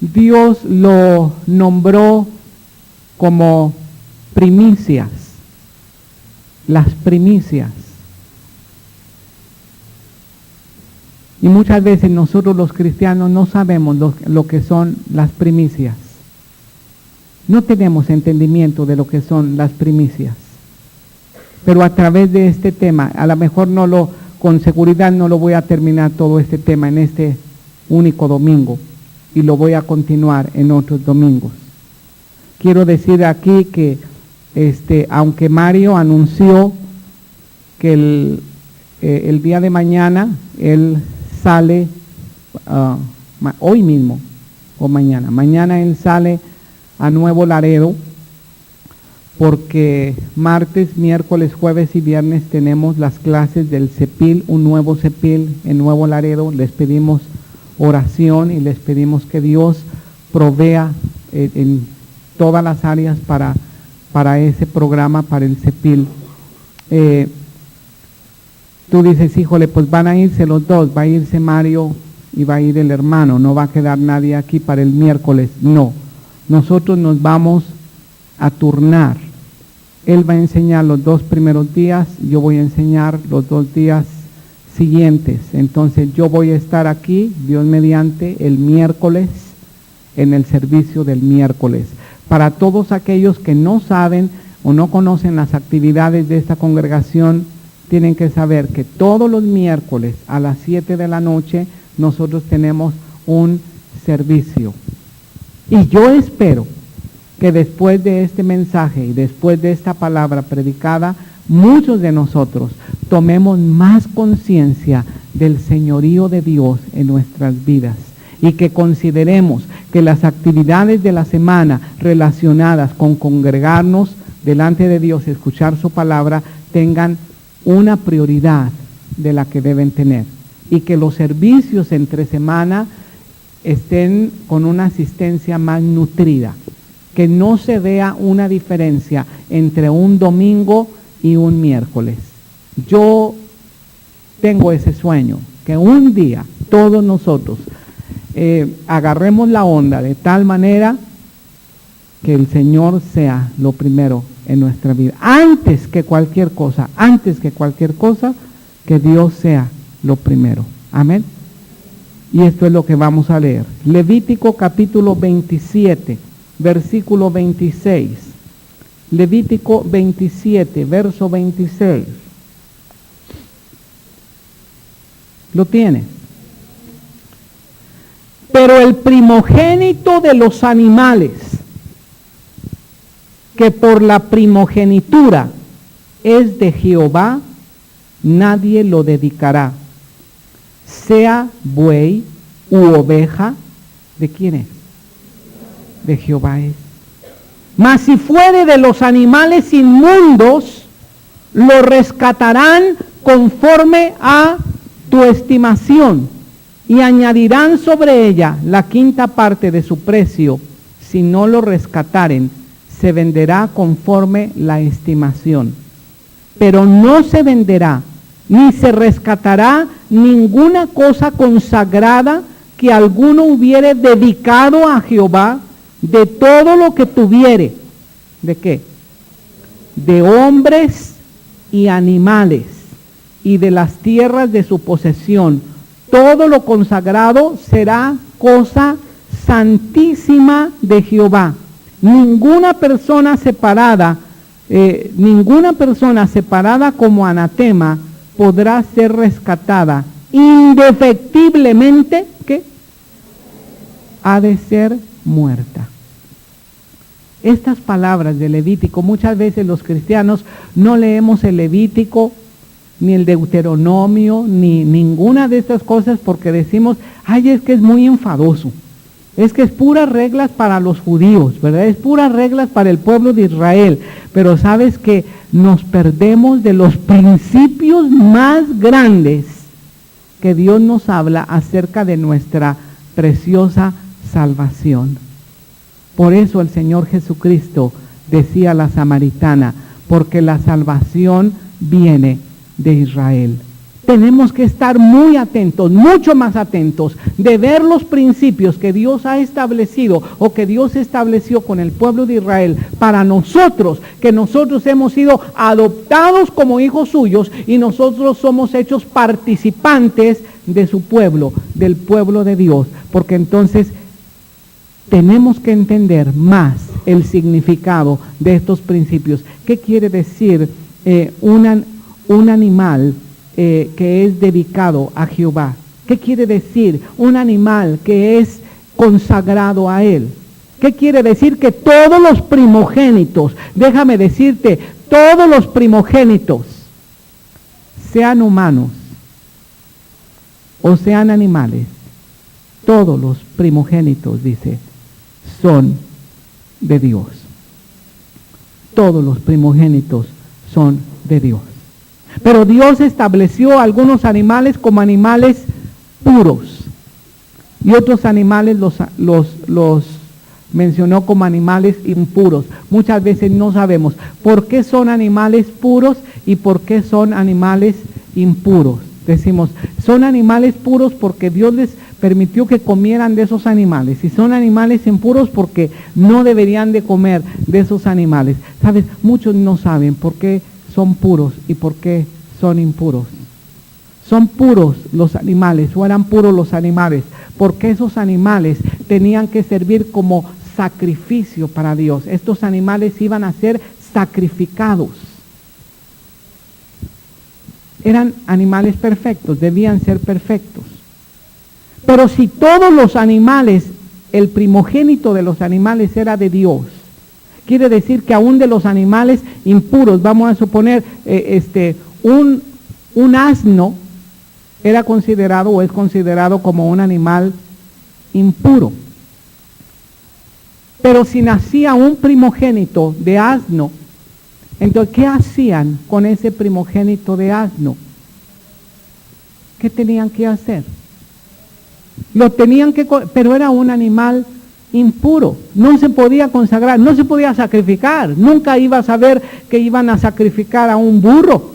Dios lo nombró como primicias, las primicias. Y muchas veces nosotros los cristianos no sabemos lo que son las primicias. No tenemos entendimiento de lo que son las primicias. Pero a través de este tema, a lo mejor con seguridad no lo voy a terminar todo este tema en este único domingo, y lo voy a continuar en otros domingos. Quiero decir aquí que aunque Mario anunció que el día de mañana él sale, hoy mismo o mañana él sale a Nuevo Laredo, porque martes, miércoles, jueves y viernes tenemos las clases del CEPIL, un nuevo CEPIL en Nuevo Laredo. Les pedimos oración y les pedimos que Dios provea en todas las áreas para ese programa, para el CEPIL. Tú dices, híjole, pues van a irse los dos, va a irse Mario y va a ir el hermano, no va a quedar nadie aquí para el miércoles. No, nosotros nos vamos a turnar. Él va a enseñar los 2 primeros días, yo voy a enseñar los 2 días siguientes. Entonces yo voy a estar aquí, Dios mediante, el miércoles, en el servicio del miércoles. Para todos aquellos que no saben o no conocen las actividades de esta congregación, tienen que saber que todos los miércoles a las 7 de la noche nosotros tenemos un servicio. Y yo espero que después de este mensaje y después de esta palabra predicada, muchos de nosotros tomemos más conciencia del señorío de Dios en nuestras vidas y que consideremos que las actividades de la semana relacionadas con congregarnos delante de Dios, escuchar su palabra, tengan una prioridad de la que deben tener, y que los servicios entre semana estén con una asistencia más nutrida, que no se vea una diferencia entre un domingo y un miércoles. Yo tengo ese sueño, que un día todos nosotros agarremos la onda de tal manera que el Señor sea lo primero en nuestra vida. Antes que cualquier cosa, que Dios sea lo primero. Amén. Y esto es lo que vamos a leer. Levítico capítulo 27, versículo 26. Levítico 27, verso 26. ¿Lo tienes? Pero el primogénito de los animales, que por la primogenitura es de Jehová, nadie lo dedicará, sea buey u oveja. ¿De quién es? De Jehová es. Mas si fuere de los animales inmundos, lo rescatarán conforme a tu estimación, y añadirán sobre ella la quinta parte de su precio. Si no lo rescataren, se venderá conforme la estimación. Pero no se venderá ni se rescatará ninguna cosa consagrada que alguno hubiere dedicado a Jehová de todo lo que tuviere. ¿De qué? De hombres y animales y de las tierras de su posesión. Todo lo consagrado será cosa santísima de Jehová. Ninguna persona separada como anatema podrá ser rescatada. Indefectiblemente, ¿qué? Ha de ser muerta. Estas palabras de Levítico, muchas veces los cristianos no leemos el Levítico, ni el Deuteronomio, ni ninguna de estas cosas porque decimos, ay, es que es muy enfadoso. Es que es puras reglas para los judíos, ¿verdad? Es puras reglas para el pueblo de Israel. Pero sabes que nos perdemos de los principios más grandes que Dios nos habla acerca de nuestra preciosa salvación. Por eso el Señor Jesucristo decía a la samaritana, porque la salvación viene de Israel. Tenemos que estar muy atentos, mucho más atentos, de ver los principios que Dios ha establecido o que Dios estableció con el pueblo de Israel para nosotros, que nosotros hemos sido adoptados como hijos suyos y nosotros somos hechos participantes de su pueblo, del pueblo de Dios, porque entonces tenemos que entender más el significado de estos principios. ¿Qué quiere decir un animal que es dedicado a Jehová? ¿Qué quiere decir un animal que es consagrado a Él? ¿Qué quiere decir? Que todos los primogénitos, déjame decirte, todos los primogénitos, sean humanos o sean animales, todos los primogénitos, dice, son de Dios. Todos los primogénitos son de Dios. Pero Dios estableció algunos animales como animales puros y otros animales los mencionó como animales impuros. Muchas veces no sabemos por qué son animales puros y por qué son animales impuros. Decimos, son animales puros porque Dios les permitió que comieran de esos animales, y son animales impuros porque no deberían de comer de esos animales. ¿Sabes? Muchos no saben por qué son puros y por qué son impuros. Son puros los animales, o eran puros los animales, porque esos animales tenían que servir como sacrificio para Dios. Estos animales iban a ser sacrificados. Eran animales perfectos, debían ser perfectos. Pero si todos los animales, el primogénito de los animales era de Dios, quiere decir que aún de los animales impuros, vamos a suponer, un asno era considerado o es considerado como un animal impuro. Pero si nacía un primogénito de asno, entonces, ¿qué hacían con ese primogénito de asno? ¿Qué tenían que hacer? Lo tenían que, pero era un animal impuro, no se podía consagrar, no se podía sacrificar. Nunca iba a saber que iban a sacrificar a un burro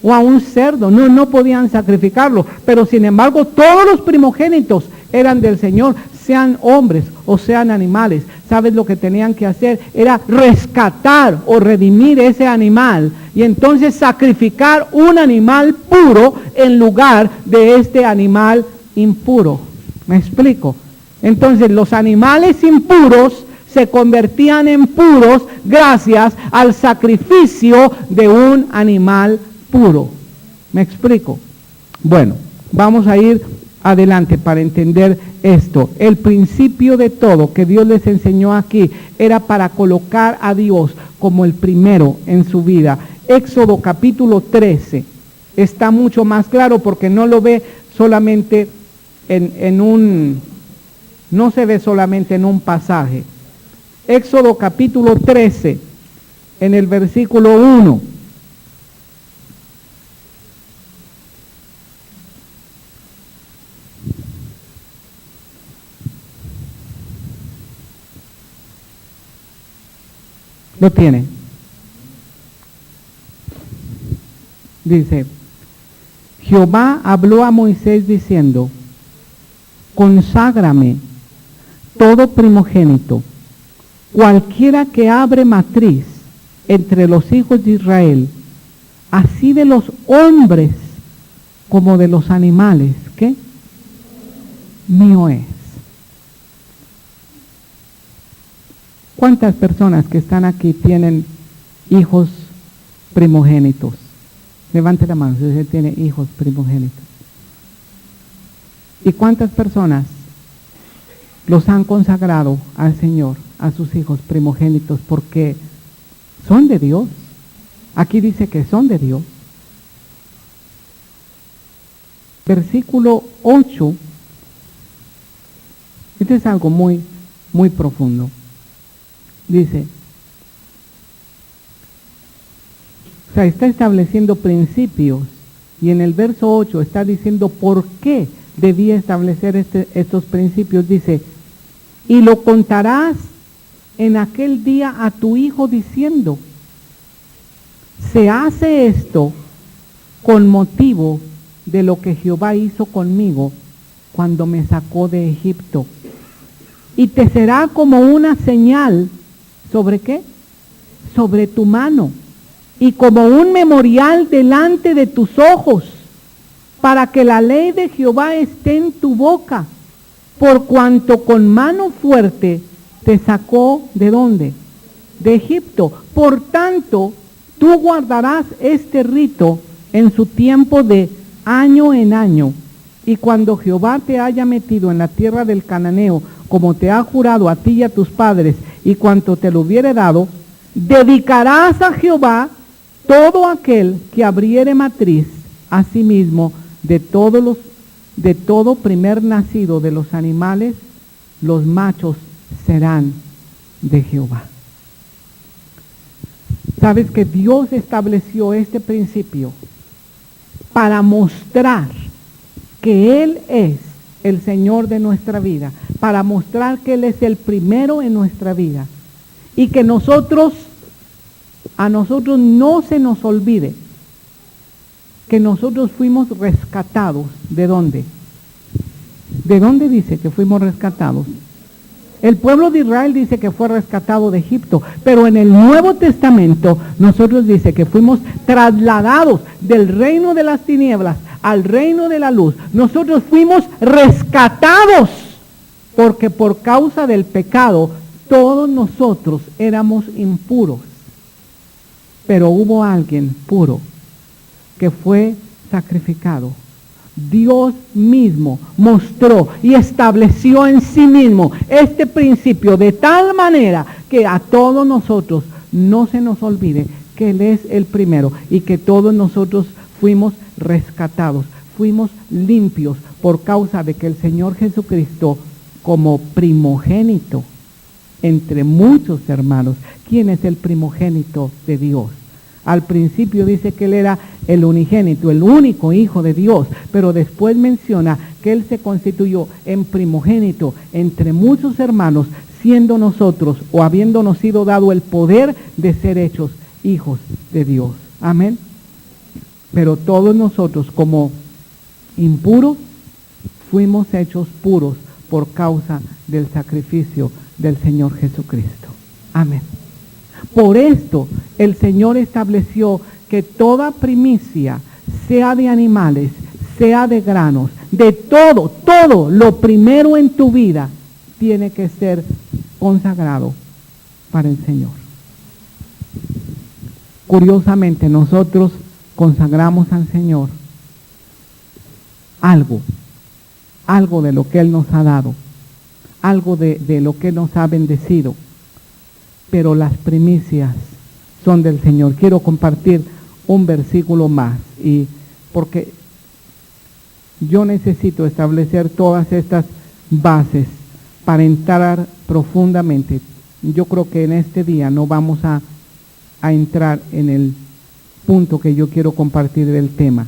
o a un cerdo, no podían sacrificarlo. Pero sin embargo, todos los primogénitos eran del Señor, sean hombres o sean animales. ¿Sabes lo que tenían que hacer? Era rescatar o redimir ese animal y entonces sacrificar un animal puro en lugar de este animal impuro. ¿Me explico? Entonces los animales impuros se convertían en puros gracias al sacrificio de un animal puro. ¿Me explico? Bueno, vamos a ir adelante para entender esto. El principio de todo que Dios les enseñó aquí era para colocar a Dios como el primero en su vida. Éxodo capítulo 13 está mucho más claro porque no lo ve solamente no se ve solamente en un pasaje. Éxodo capítulo 13 en el versículo 1. ¿Lo tienen? Dice, Jehová habló a Moisés diciendo, conságrame todo primogénito, cualquiera que abre matriz entre los hijos de Israel, así de los hombres como de los animales, ¿qué? Mío es. ¿Cuántas personas que están aquí tienen hijos primogénitos? Levante la mano si usted tiene hijos primogénitos. ¿Y cuántas personas los han consagrado al Señor, a sus hijos primogénitos, porque son de Dios? Aquí dice que son de Dios. Versículo 8. Este es algo muy, muy profundo. Dice, o sea, está estableciendo principios, y en el verso 8 está diciendo por qué debía establecer estos principios. Dice, y lo contarás en aquel día a tu hijo diciendo, se hace esto con motivo de lo que Jehová hizo conmigo cuando me sacó de Egipto. Y te será como una señal, ¿sobre qué? Sobre tu mano, y como un memorial delante de tus ojos, para que la ley de Jehová esté en tu boca, por cuanto con mano fuerte te sacó, ¿de dónde? De Egipto. Por tanto, tú guardarás este rito en su tiempo de año en año, y cuando Jehová te haya metido en la tierra del cananeo, como te ha jurado a ti y a tus padres, y cuanto te lo hubiere dado, dedicarás a Jehová todo aquel que abriere matriz, asimismo de todo primer nacido de los animales, los machos serán de Jehová. ¿Sabes que Dios estableció este principio para mostrar que Él es el Señor de nuestra vida, para mostrar que Él es el primero en nuestra vida, y que a nosotros no se nos olvide que nosotros fuimos rescatados? ¿De dónde? ¿De dónde dice que fuimos rescatados? El pueblo de Israel dice que fue rescatado de Egipto, pero en el Nuevo Testamento nosotros dice que fuimos trasladados del reino de las tinieblas al reino de la luz. Nosotros fuimos rescatados porque por causa del pecado todos nosotros éramos impuros, pero hubo alguien puro que fue sacrificado. Dios mismo mostró y estableció en sí mismo este principio de tal manera que a todos nosotros no se nos olvide que Él es el primero y que todos nosotros fuimos rescatados, fuimos limpios por causa de que el Señor Jesucristo, como primogénito entre muchos hermanos. ¿Quién es el primogénito de Dios? Al principio dice que Él era el unigénito, el único Hijo de Dios, pero después menciona que Él se constituyó en primogénito entre muchos hermanos, siendo nosotros o habiéndonos sido dado el poder de ser hechos hijos de Dios. Amén. Pero todos nosotros como impuros fuimos hechos puros por causa del sacrificio del Señor Jesucristo. Amén. Por esto el Señor estableció que toda primicia, sea de animales, sea de granos, de todo lo primero en tu vida tiene que ser consagrado para el Señor. Curiosamente, nosotros consagramos al Señor algo de lo que Él nos ha dado, algo de lo que nos ha bendecido, pero las primicias son del Señor. Quiero compartir un versículo más, y porque yo necesito establecer todas estas bases para entrar profundamente. Yo creo que en este día no vamos a entrar en el punto que yo quiero compartir del tema.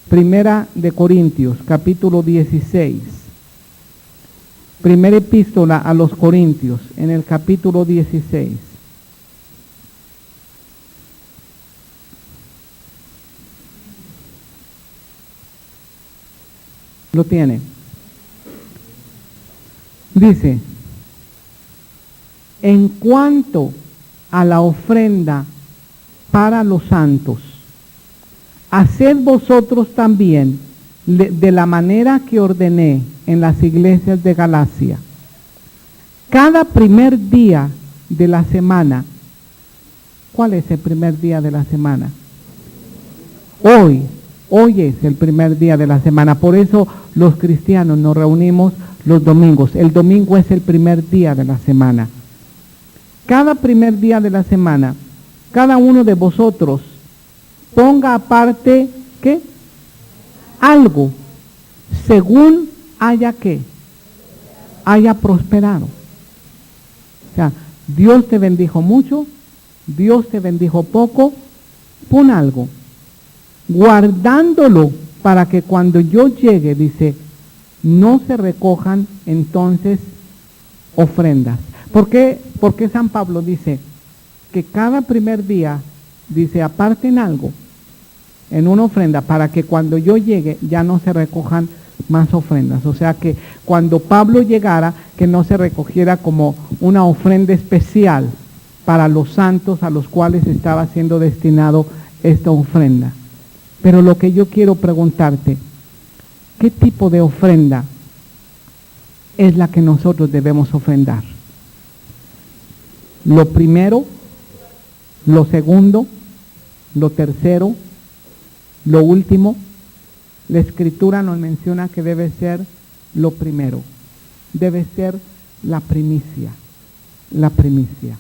Primera de Corintios, capítulo 16. Primera epístola a los Corintios, en el capítulo 16. Lo tiene. Dice, en cuanto a la ofrenda para los santos, haced vosotros también de la manera que ordené en las iglesias de Galacia. Cada primer día de la semana. ¿Cuál es el primer día de la semana? Hoy es el primer día de la semana. Por eso los cristianos nos reunimos los domingos. El domingo es el primer día de la semana. Cada primer día de la semana, cada uno de vosotros ponga aparte, ¿qué? Algo, según haya prosperado. O sea, Dios te bendijo mucho, Dios te bendijo poco, pon algo, guardándolo para que cuando yo llegue, dice, no se recojan entonces ofrendas. ¿Por qué San Pablo dice que cada primer día, dice, aparten algo en una ofrenda para que cuando yo llegue ya no se recojan más ofrendas? O sea que cuando Pablo llegara, que no se recogiera como una ofrenda especial para los santos a los cuales estaba siendo destinado esta ofrenda. Pero lo que yo quiero preguntarte, ¿qué tipo de ofrenda es la que nosotros debemos ofrendar? Lo primero, lo segundo, lo tercero, lo último. La Escritura nos menciona que debe ser lo primero, debe ser la primicia, la primicia.